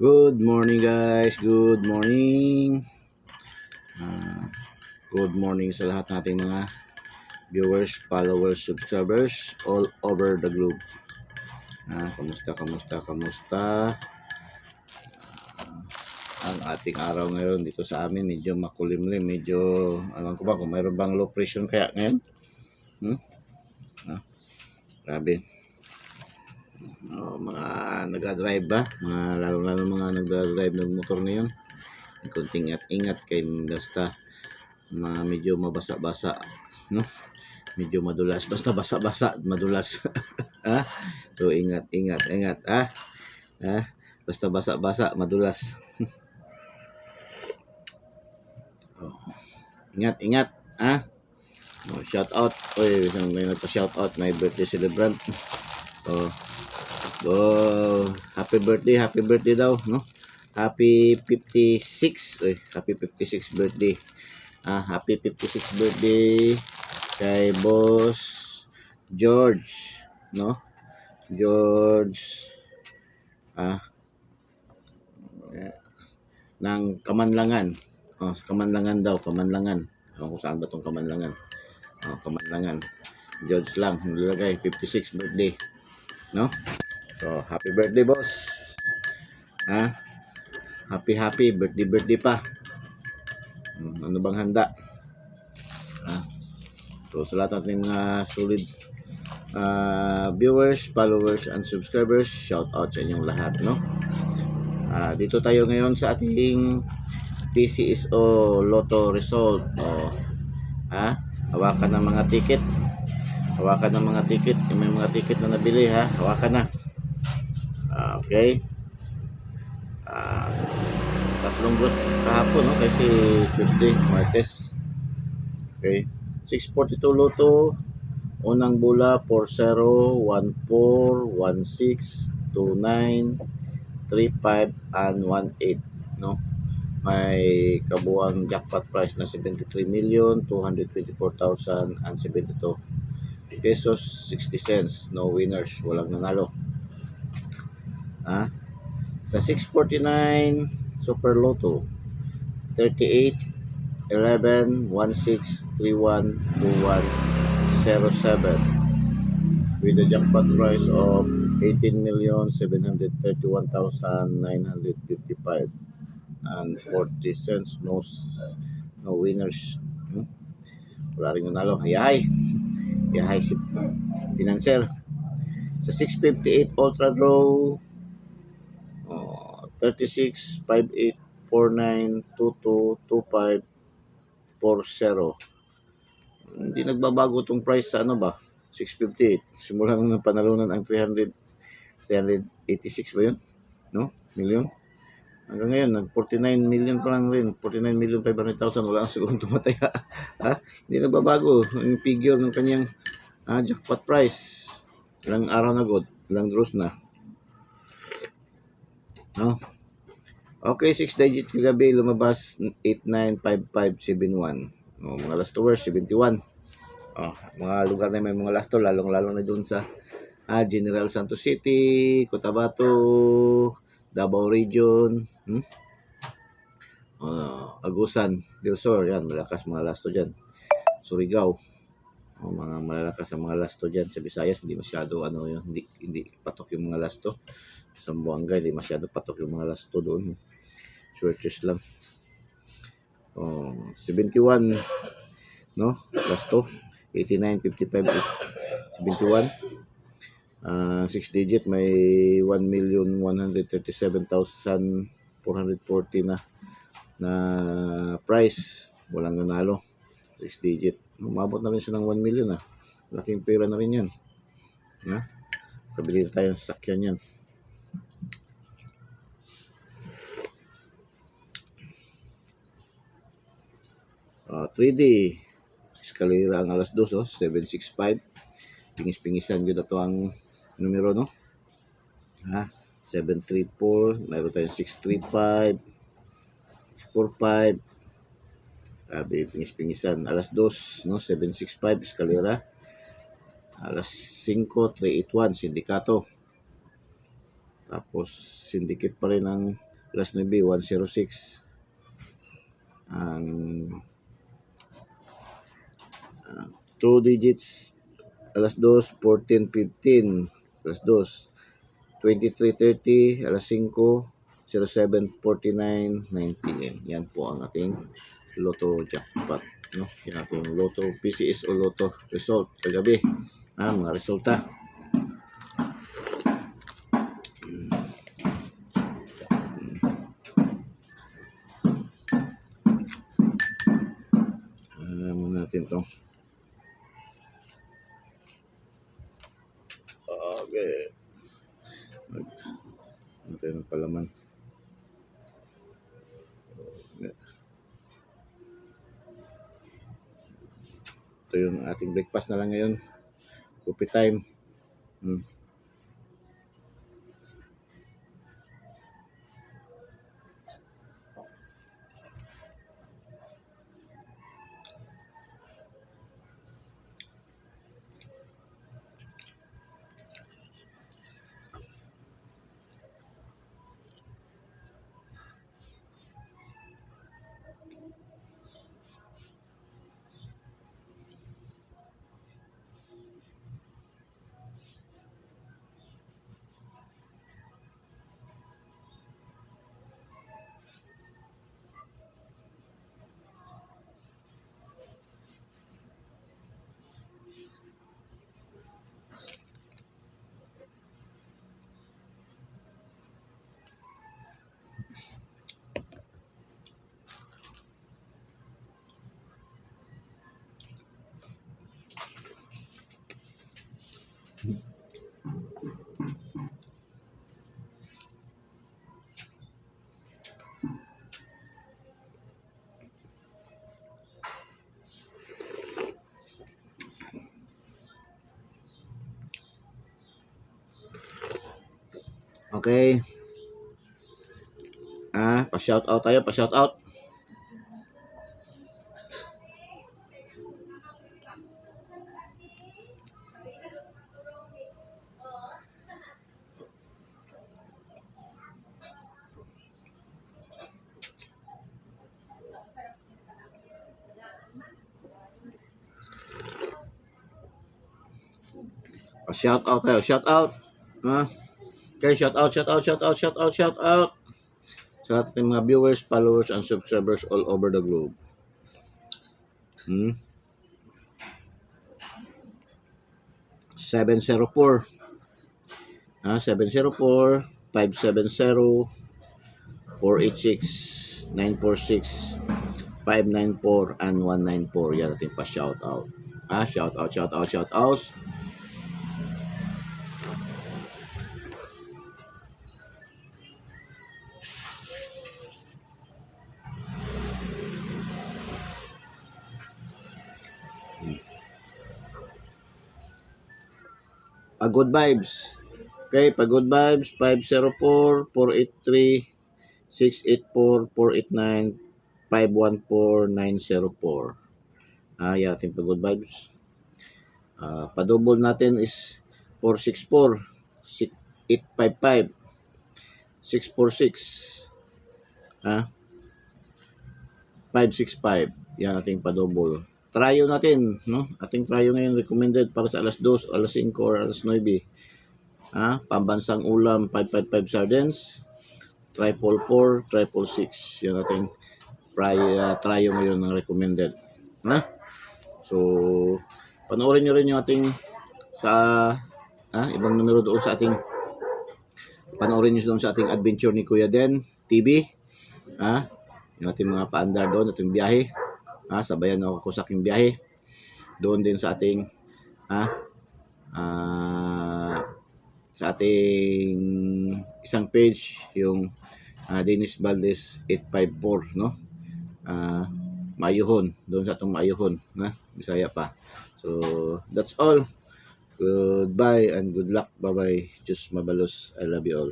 Good morning guys, good morning. Ah, Good morning sa lahat nating mga viewers, followers, subscribers all over the globe. Kamusta? Ang ating araw ngayon dito sa amin medyo makulimlim, medyo alam ko ba kung mayroon bang low pressure kaya ngayon? Hmm? Ah, Grabe. Mga nagda-drive ba? Lalo mga nagda-drive ng motor ngayon. Kunting ingat kay basta medyo mabasa-basa, no? Medyo madulas, basta basa-basa, madulas. Ha? So ingat, ha? Basta basa-basa, madulas. Oh, ingat, ha? Shout out. Oy, may nagpa-shout out, my birthday celebrant. Oh, happy birthday daw, no? Happy 56. Happy 56 birthday. Happy 56 birthday kay Boss George, no? George ah ng Kamanlangan. Sa Kamanlangan daw, Kamanlangan. Kung saan ba tong Kamanlangan? Kamanlangan. George lang, nilagay 56 birthday, no? So, happy birthday, boss. Ha? Happy birthday pa. Ano bang handa? Ha? So, sa lahat natin mga solid viewers, followers, and subscribers, shout out sa inyong lahat, no? Dito tayo ngayon sa ating PCSO Lotto result. Hawakan ng mga ticket. May mga ticket na nabili, ha. Hawakan na. Okay. Tatlong ghost kahapon, no? Kasi Tuesday, Martes. Okay. 642 Lotto. Unang bola 40, 14, 16, 29, 35 and 18, no? May kabuang jackpot price na 73,224,072 pesos 60 cents. No winners, walang nanalo. Sa 649 Super Lotto 38 11 16 31 21 07 with a jackpot price of 18,731,955 and 40 cents. No winners. Wala rin nanalo. Yahay si Financer. Sa 658 Ultra Draw 36 58 49 22 25 40. Hindi nagbabago tong price sa 658. Simula nung panalunan ang 386 ba yun? No? Million? Hanggang ngayon, nag-49 million pa lang rin. 49,500,000. Wala ang sigurong tumatay. Hindi nagbabago yung figure ng kanyang jackpot price. Ilang araw na god. Ilang draws na. No? Okay, 6 digits kagabi. Lumabas 895571. Mga last hours, 71. Mga lugar na may mga last, lalong-lalong na doon sa General Santos City, Cotabato, Davao Region, Agusan del Sur, yan, malakas mga lasto dyan. Surigao, mga malalakas ang mga lasto dyan. Sa Visayas, hindi masyado, hindi patok yung mga lasto. Sa Zamboanga, hindi masyado patok yung mga lasto doon. Shortest lang. 71, no? Lasto, 89, 55, 71. 6 digit, may 1,137,440 na price. Walang nanalo. 6 digit. Umabot na rin siya ng 1 million. Laking pera na rin yan. Kabili na tayo ng sasakyan yan. Uh, 3D eskalera ang alas 2, 765. Pingis-pingisan yun ito ang numero, no? 734, mayroon tayong 635, 645. Pingis-pingisan. Alas 2, no? 765 eskalera. Alas 5, 381 sindikato. Tapos syndicate pa rin ang alas 9, 106. Ang 2 digits alas 2, 14, 15, alas 2, 23:30, alas 5, 07:49, 9 p.m. Yan po ang ating Lotto jackpot, no? Yan ating Lotto PCS o Lotto result kagabi. Mga resulta. Muna natin to. Okay. Ito yung palaman. Ito yung ating breakfast na lang ngayon. Coffee time. Okay. Pa-shout out tayo, pa-shout out. Pa-shout out tayo, shout out. Okay, shout out sa lahat ng mga viewers, followers, and subscribers all over the globe. 704 704 570 486 946 594 and 194. Yan natin pa shout out. Shout out. Good vibes. Okay, good vibes 504 483 684 489 514 904. Yan ating good vibes. Pa-double natin is 464 855 646 565. Yan ating pa-double. Tryo natin, no? Ating tryo ngayon recommended para sa alas 2, alas 5 or alas 9. Pambansang ulam 555 sardines, 444, 666. Yan ating tryo ngayon ng recommended. So, panoorin nyo rin yung ating sa ibang numero doon sa ating panoorin nyo doon sa ating adventure ni Kuya Den TV. Yung ating mga paandar doon, ating biyahe. Sabayan ako sa aking biyahe. Doon din sa ating sa ating isang page, yung Dennis Valdez 854, no? Maayuhon, doon sa atong Maayuhon, Bisaya pa. So, that's all. Goodbye and good luck. Bye-bye. Diyos mabalos. I love you all.